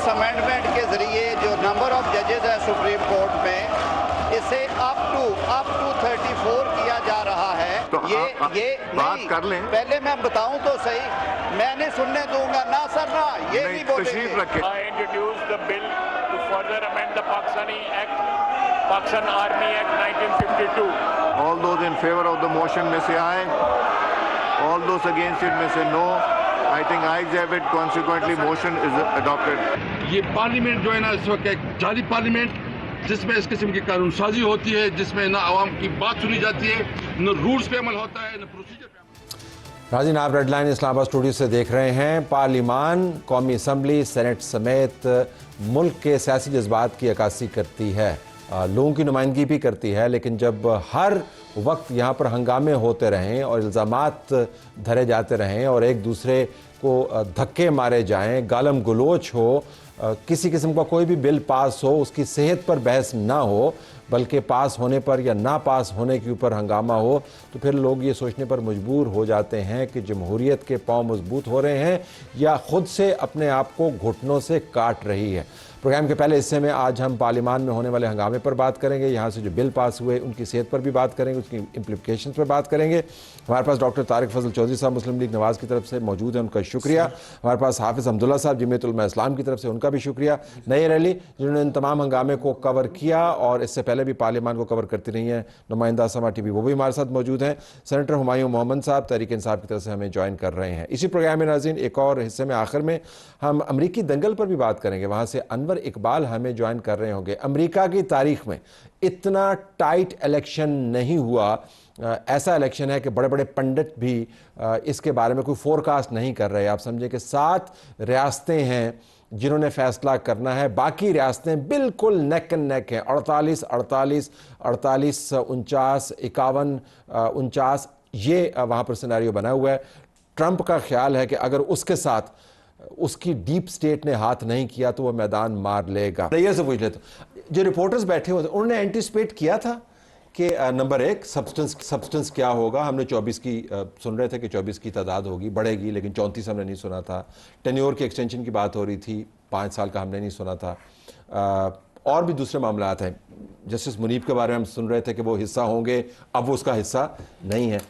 इस अमेंडमेंट के जरिए जो नंबर ऑफ जजेस है सुप्रीम कोर्ट में, इसे अप टू 34 किया जा रहा है। तो ये बात कर लें, पहले मैं बताऊं तो सही, मैं नहीं सुनने दूंगा ना सर, ना ये नहीं बोलेंगे। तशरीफ रखें। I introduced the bill to further amend the Pakistani Act, Pakistan Army Act 1952. All those in favor of the motion में से आए, all those against it में से no. I think ayes have it, consequently motion is adopted. ये parliament जो है ना इस वक्त एक जाली पार्लियामेंट जिसमें इस किस्म की कानून साजी होती है, जिसमें ना आवाम की बात सुनी जाती है, न रूल्स पे अमल होता है, न प्रोसीजर पे। नाज़रीन, आप रेड लाइन इस्लामाबाद स्टूडियो से देख रहे हैं। पार्लियामान, कौमी असम्बली, सेनेट समेत मुल्क के सियासी जज्बात की अक्कासी करती है, लोगों की नुमाइंदगी भी करती है, लेकिन जब हर वक्त यहाँ पर हंगामे होते रहें और इल्ज़ामात धरे जाते रहें और एक दूसरे को धक्के मारे जाएं, गालम गलोच हो, किसी किस्म का कोई भी बिल पास हो उसकी सेहत पर बहस ना हो, बल्कि पास होने पर या ना पास होने के ऊपर हंगामा हो, तो फिर लोग ये सोचने पर मजबूर हो जाते हैं कि जमहूरियत के पांव मजबूत हो रहे हैं या ख़ुद से अपने आप को घुटनों से काट रही है। प्रोग्राम के पहले हिस्से में आज हम पार्लियामान में होने वाले हंगामे पर बात करेंगे, यहाँ से जो बिल पास हुए उनकी सेहत पर भी बात करेंगे, उसकी इम्प्लीकेशंस पर बात करेंगे। हमारे पास डॉक्टर तारिक फजल चौधरी साहब मुस्लिम लीग नवाज़ की तरफ से मौजूद हैं, उनका शुक्रिया। हमारे पास हाफिज़ अब्दुल्ला साहब जमीयत उलमा इस्लाम की तरफ से, उनका भी शुक्रिया। नई रैली जिन्होंने इन तमाम हंगामे को कवर किया और इससे पहले भी पार्लियामान को कवर करती रही हैं, नुमाइंदा समा टीवी, वो भी हमारे साथ मौजूद हैं। सेनेटर हुमायूं मोहम्मद साहब तहरीक इंसाफ की तरफ से हमें ज्वाइन कर रहे हैं। इसी प्रोग्राम में नाज़रीन एक और हिस्से में आखिर में हम अमरीकी दंगल पर भी बात करेंगे, वहाँ से अनवर इकबाल हमें ज्वाइन कर रहे होंगे। अमेरिका की तारीख में इतना टाइट इलेक्शन नहीं हुआ, ऐसा इलेक्शन है कि बड़े बड़े पंडित भी इसके बारे में कोई फोरकास्ट नहीं कर रहे। आप समझें कि 7 रियासतें हैं जिन्होंने फैसला करना है, बाकी रियासतें बिल्कुल नेक एंड नेक हैं। 48, 48, 48, 49, 51, 49, ये वहाँ पर सिनेरियो बना हुआ है। ट्रंप का ख्याल है कि अगर उसके साथ उसकी डीप स्टेट ने हाथ नहीं किया तो वह मैदान मार लेगा। ये से पूछ लेते, जो रिपोर्टर्स बैठे हुए थे उन्होंने एंटिसिपेट किया था कि नंबर 1 सब्सटेंस क्या होगा। हमने 24 की सुन रहे थे कि 24 की तादाद होगी, बढ़ेगी, लेकिन 34 हमने नहीं सुना था। टेन्योर के एक्सटेंशन की बात हो रही थी, 5 साल का हमने नहीं सुना था। और भी दूसरे मामला हैं। जस्टिस मुनीब के बारे में हम सुन रहे थे कि वो हिस्सा होंगे, अब वो उसका हिस्सा नहीं है।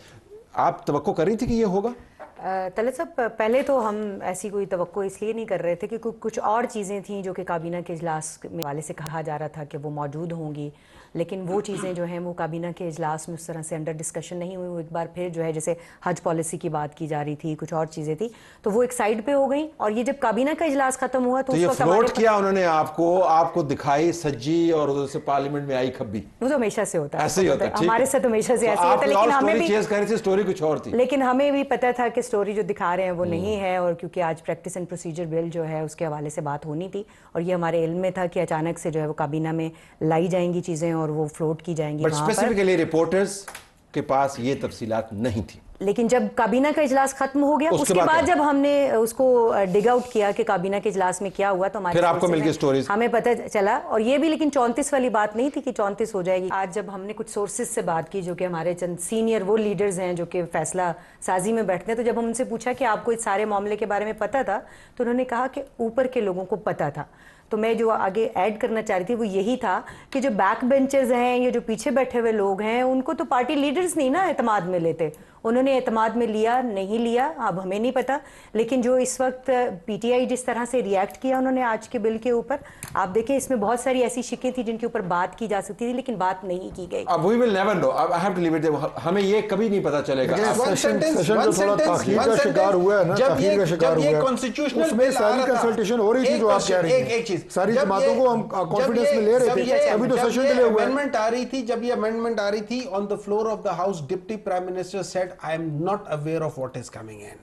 आप तवक्को कर रही थी कि ये होगा? तलत साहब, पहले तो हम ऐसी कोई तवक्को इसलिए नहीं कर रहे थे कि कुछ और चीज़ें थीं जो कि काबीना के इजलास में वाले से कहा जा रहा था कि वो मौजूद होंगी, लेकिन वो चीज़ें जो हैं वो काबीना के इजलास में उस तरह से अंडर डिस्कशन नहीं हुई। वो एक बार फिर जो है जैसे हज पॉलिसी की बात की जा रही थी, कुछ और चीज़ें थी, तो वो एक साइड पे हो गई। और ये जब काबीना का इजलास खत्म हुआ तो ये फ्लोट किया उन्होंने, आपको दिखाई सज्जी और उधर से पार्लियामेंट में आई खब्बी। वो तो हमेशा से होता है, ऐसे ही होता है, हमारे साथ हमेशा से ऐसे होता है। लेकिन हमें भी चेस कर रही थी, स्टोरी कुछ और थी, लेकिन हमें भी पता था कि स्टोरी जो दिखा रहे हैं वो नहीं है। और क्योंकि आज प्रैक्टिस एंड प्रोसीजर बिल जो है उसके हवाले से बात होनी थी और ये हमारे इल्म में था कि अचानक से जो है वो काबीना में लाई जाएंगी चीज़ें और वो फ्लोट की जाएंगी। बट स्पेसिफिकली रिपोर्टर्स के पास ये तफसीलात नहीं थी। लेकिन जब काबीना का इजलास खत्म हो गया उसके बाद जब हमने उसको डिग आउट किया कि काबीना के इजलास में क्या हुआ, तो हमारे फिर आपको मिल गई स्टोरीज, हमें पता चला। और ये भी लेकिन 34 वाली बात नहीं थी कि 34 हो जाएगी। आज जब हमने कुछ सोर्सेज से बात की जो कि हमारे चंद सीनियर वो लीडर्स हैं जो कि फैसला साजी में बैठते हैं, तो जब हम उनसे पूछा कि आपको इस सारे मामले के बारे में पता था, तो उन्होंने कहा कि ऊपर के लोगों को पता था। तो मैं जो आगे ऐड करना चाह रही थी वो यही था कि जो बैक बेंचर्स हैं, ये जो पीछे बैठे हुए लोग हैं, उनको तो पार्टी लीडर्स नहीं ना एतमाद में लेते। उन्होंने एतमाद में लिया नहीं लिया अब हमें नहीं पता, लेकिन जो इस वक्त पीटीआई जिस तरह से रिएक्ट किया उन्होंने आज के बिल के ऊपर, आप देखें इसमें बहुत सारी ऐसी शिकें थी जिनके ऊपर बात की जा सकती थी लेकिन बात नहीं की गई। अब we will never know, I have to leave it there, हमें ये कभी नहीं पता चलेगा। सेशन जो थोड़ा ताखीर का शिकार हुआ है ना, ताखीर का शिकार हुआ है, कॉन्स्टिट्यूशनल उसमें सारी कंसल्टेशन हो रही थी जो आप कह रही हैं। एक चीज, सारी बातों को हम कॉन्फिडेंस में ले रहे थे, अभी तो सेशन डिले हुआ है। अमेंडमेंट आ रही थी, जब ये अमेंडमेंट आ रही थी on the floor of the house, deputy prime minister said I am not aware of what is coming in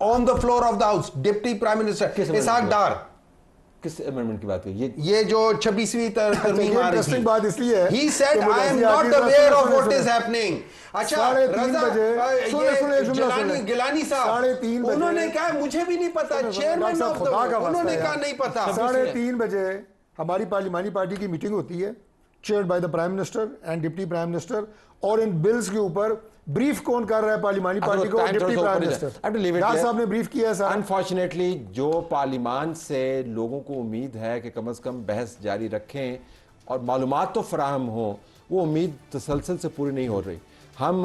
on the floor of the house. Deputy Prime Minister इसहाक डार, किस amendment की बात है ये जो 26वीं तरमीम आ रही थी, बात इसलिए है he said I am not aware of what is happening. अच्छा, 3:30 बजे गिलानी साहब 3:30 बजे उन्होंने कहा मुझे भी नहीं पता, चेयरमैन ऑफ द, उन्होंने कहा नहीं पता। 3:30 बजे हमारी पार्लियामानी पार्टी की मीटिंग होती है, chaired by the prime minister and deputy prime minister, और इन बिल्स के ऊपर ब्रीफ कौन कर रहा है पार्लिमानी पार्टी को? डिप्टी प्राइम मिनिस्टर डार साहब ने ब्रीफ किया है सर। अनफॉर्चुनेटली जो पार्लियामान से लोगों को उम्मीद है कि कम से कम बहस जारी रखें और मालूमात तो फराहम हो, वो उम्मीद तसलसल से पूरी नहीं हो रही। हम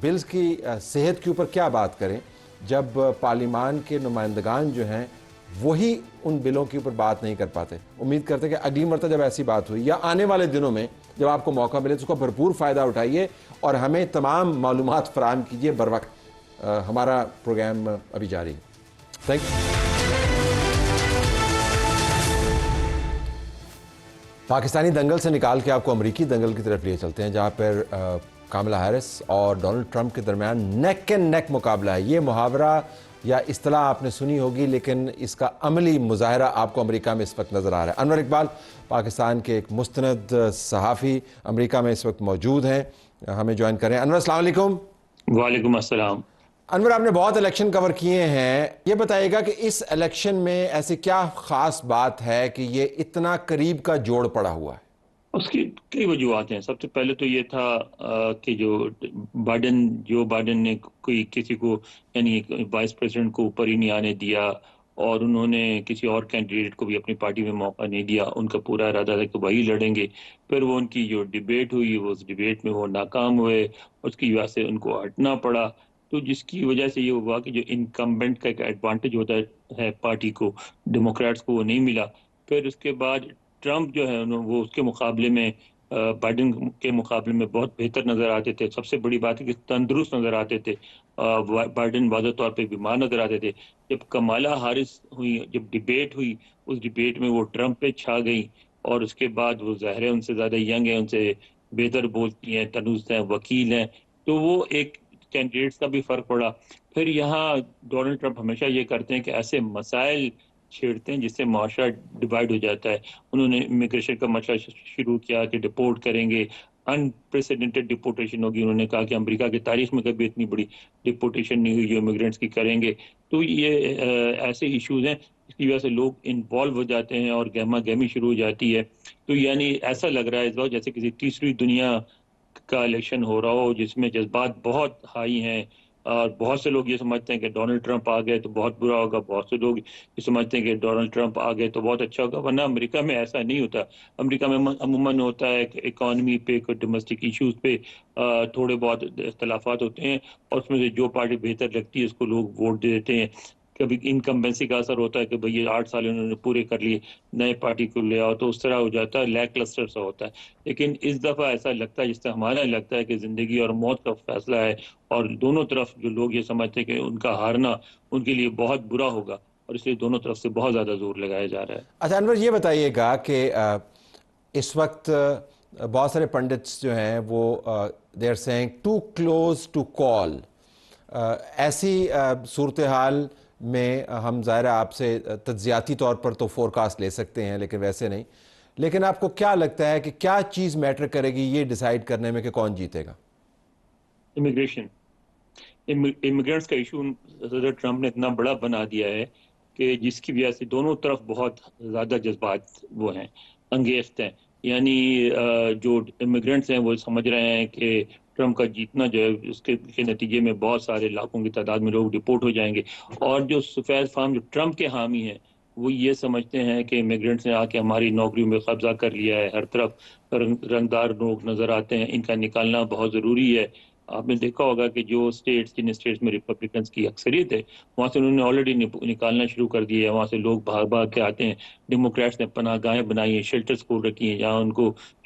बिल्स की सेहत के ऊपर क्या बात करें जब पार्लियामान के नुमाइंदगान जो हैं वही उन बिलों के ऊपर बात नहीं कर पाते। उम्मीद करते हैं कि अगली मरतबा जब ऐसी बात हुई या आने वाले दिनों में जब आपको मौका मिले तो उसका भरपूर फ़ायदा उठाइए और हमें तमाम मालूमात फराहम कीजिए बर वक्त। हमारा प्रोग्राम अभी जारी है। Thank you. पाकिस्तानी दंगल से निकाल के आपको अमरीकी दंगल की तरफ लिए चलते हैं, जहाँ पर कामला हैरिस और डोनाल्ड ट्रंप के दरमियान नेक एंड नेक मुकाबला है। ये मुहावरा या इस्तिलाह आपने सुनी होगी, लेकिन इसका अमली मुजाहरा आपको अमेरिका में इस वक्त नज़र आ रहा है। अनवर इकबाल पाकिस्तान के एक मुस्तनद सहाफ़ी अमेरिका में इस वक्त मौजूद हैं, हमें ज्वाइन करें। अनवर अस्सलाम वालेकुम। वालेकुम अस्सलाम। अनवर, आपने बहुत इलेक्शन कवर किए हैं, ये बताइएगा कि इस इलेक्शन में ऐसी क्या ख़ास बात है कि ये इतना करीब का जोड़ पड़ा हुआ है? उसकी कई वजूहत हैं। सबसे पहले तो ये था कि जो बाइडन ने कोई किसी को यानी वाइस प्रेसिडेंट को ऊपर ही नहीं आने दिया और उन्होंने किसी और कैंडिडेट को भी अपनी पार्टी में मौका नहीं दिया। उनका पूरा इरादा था कि वही लड़ेंगे। फिर वो उनकी जो डिबेट हुई उस डिबेट में वो नाकाम हुए, उसकी वजह से उनको हटना पड़ा। तो जिसकी वजह से ये हुआ कि जो इनकम्बेंट का एक एडवांटेज होता है पार्टी को, डेमोक्रेट्स को वो नहीं मिला। फिर उसके बाद ट्रंप जो है वो उसके मुकाबले में बाइडन के मुकाबले में बहुत बेहतर नजर आते थे। सबसे बड़ी बात है कि तंदुरुस्त नजर आते थे। बाइडन वाज़ेह तौर पे बीमार नजर आते थे। जब कमाला हारिस हुई, जब डिबेट हुई, उस डिबेट में वो ट्रंप पे छा गई और उसके बाद वो ज़ाहिर है उनसे ज़्यादा यंग है, उनसे बेहतर बोलती हैं, तनुज़ हैं, वकील हैं, तो वो एक कैंडिडेट्स का भी फर्क पड़ा। फिर यहाँ डोनाल्ड ट्रंप हमेशा ये करते हैं कि ऐसे मसाइल छेड़ते हैं जिससे माशरा डिवाइड हो जाता है। उन्होंने इमिग्रेशन का मसला शुरू किया कि डिपोर्ट करेंगे, अनप्रेसिडेंटेड डिपोर्टेशन होगी। उन्होंने कहा कि अमेरिका की तारीख में कभी इतनी बड़ी डिपोर्टेशन नहीं हुई जो इमिग्रेंट्स की करेंगे। तो ये ऐसे इश्यूज हैं इसकी वजह से लोग इन्वॉल्व हो जाते हैं और गहमा गहमी शुरू हो जाती है। तो यानी ऐसा लग रहा है इस वक्त जैसे किसी तीसरी दुनिया का इलेक्शन हो रहा हो जिसमें जज्बात बहुत हाई हैं और बहुत से लोग ये समझते हैं कि डोनाल्ड ट्रंप आ गए तो बहुत बुरा होगा, बहुत से लोग ये समझते हैं कि डोनाल्ड ट्रंप आ गए तो बहुत अच्छा होगा। वरना अमेरिका में ऐसा नहीं होता। अमेरिका में अमूमन होता है कि इकॉनमी पे, डोमेस्टिक इश्यूज पे थोड़े बहुत इख्तलाफात होते हैं और उसमें से जो पार्टी बेहतर लगती है उसको लोग वोट दे देते हैं। कभी इनकम्बेंसी का असर होता है कि भाई ये 8 साल उन्होंने पूरे कर लिए, नए पार्टी को ले आओ, तो उस तरह हो जाता है, लैक क्लस्टर सा होता है। लेकिन इस दफ़ा ऐसा लगता है जिससे हमारा लगता है कि ज़िंदगी और मौत का फैसला है और दोनों तरफ जो लोग ये समझते हैं कि उनका हारना उनके लिए बहुत बुरा होगा और इसलिए दोनों तरफ से बहुत ज़्यादा जोर लगाया जा रहा है। अच्छा अनवर, ये बताइएगा कि इस वक्त बहुत सारे पंडित्स जो हैं वो they are saying to close to call. ऐसी सूरत हाल में हम ज़ाहिर है आपसे तज्जियाती तौर पर तो फोरकास्ट ले सकते हैं लेकिन वैसे नहीं। लेकिन आपको क्या लगता है कि क्या चीज़ मैटर करेगी ये डिसाइड करने में कि कौन जीतेगा? इमिग्रेशन, इमिग्रेंट्स का इशू सदर ट्रंप ने इतना बड़ा बना दिया है कि जिसकी वजह से दोनों तरफ बहुत ज़्यादा जज्बात वो हैं, अंगेज़ हैं। यानी जो इमिग्रेंट्स हैं वो समझ रहे हैं कि ट्रंप का जीतना जो है उसके नतीजे में बहुत सारे लाखों की तादाद में लोग डिपोर्ट हो जाएंगे। और जो सफ़ेद फार्म जो ट्रंप के हामी हैं वो ये समझते हैं कि इमिग्रेंट्स ने आके हमारी नौकरियों में कब्जा कर लिया है। हर तरफ रंगदार लोग नज़र आते हैं, इनका निकालना बहुत ज़रूरी है। आपने देखा होगा कि जो जिन स्टेट्स में रिपब्लिकन्स की अक्सरियत है वहाँ से उन्होंने ऑलरेडी निकालना शुरू कर दिया है। वहाँ से लोग भाग भाग के आते हैं। डेमोक्रेट्स ने पनाहगाहें बनाई हैं, शेल्टर्स खोल रखी हैं जहाँ उनको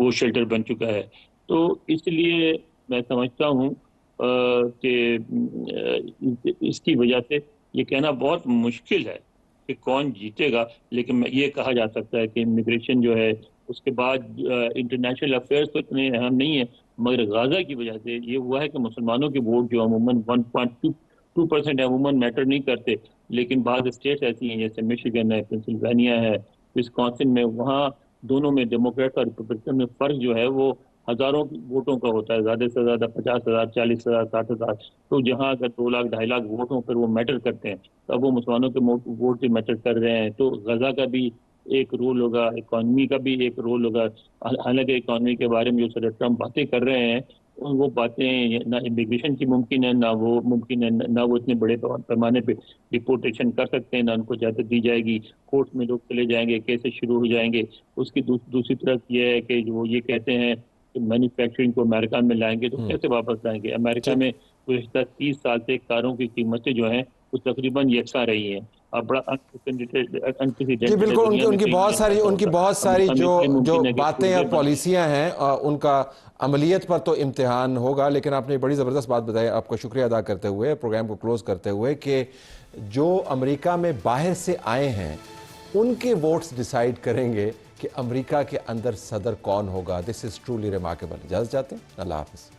वो शेल्टर बन चुका है। तो इसलिए मैं समझता हूँ कि इसकी वजह से ये कहना बहुत मुश्किल है कि कौन जीतेगा। लेकिन ये कहा जा सकता है कि इमिग्रेशन जो है उसके बाद इंटरनेशनल अफेयर्स तो इतने अहम नहीं है, मगर गाजा की वजह से ये हुआ है कि मुसलमानों के वोट जो अमूमन 1.2% अमूमन मैटर नहीं करते। लेकिन बाद स्टेट्स ऐसी हैं जैसे मिशिगन है, पेंसिल्वेनिया है, विस्कॉन्सिन में, वहाँ दोनों में डेमोक्रेट और रिपब्लिकन में फ़र्क जो है वो हज़ारों वोटों का होता है, ज़्यादा से ज़्यादा 50,000, 40,000, 60,000। तो जहाँ अगर 2 लाख 2.5 लाख वोट हों फिर वो मैटर करते हैं, तब वो मुसलमानों के वोट भी मैटर कर रहे हैं। तो गजा का भी एक रोल होगा, इकॉनमी का भी एक रोल होगा। हालांकि इकॉनमी के बारे में जो सर ट्रम्प बातें कर रहे हैं वो बातें ना इमिग्रेशन की मुमकिन है, ना वो मुमकिन है, ना वो इतने बड़े पैमाने पे डिपोर्टेशन कर सकते हैं, ना उनको इजाजत दी जाएगी। कोर्ट में लोग चले जाएंगे, केसेस शुरू हो जाएंगे। उसकी दूसरी तरफ ये है कि जो ये कहते हैं कि मैन्युफैक्चरिंग को अमेरिका में लाएंगे, तो कैसे वापस लाएंगे? अमेरिका में गुज़श्ता 30 साल से कारों की कीमतें जो हैं वो तकरीबन यकसा रही हैं। अब बड़ा जी बिल्कुल, उनकी बहुत सारी जो बातें और पॉलिसियां हैं उनका अमलियत पर तो इम्तिहान होगा। लेकिन आपने एक बड़ी ज़बरदस्त बात बताई, आपका शुक्रिया अदा करते हुए, प्रोग्राम को क्लोज करते हुए, कि जो अमेरिका में बाहर से आए हैं उनके वोट्स डिसाइड करेंगे कि अमेरिका के अंदर सदर कौन होगा। This is truly remarkable. इजाज़त चाहते हैं, अल्लाह हाफ़िज़।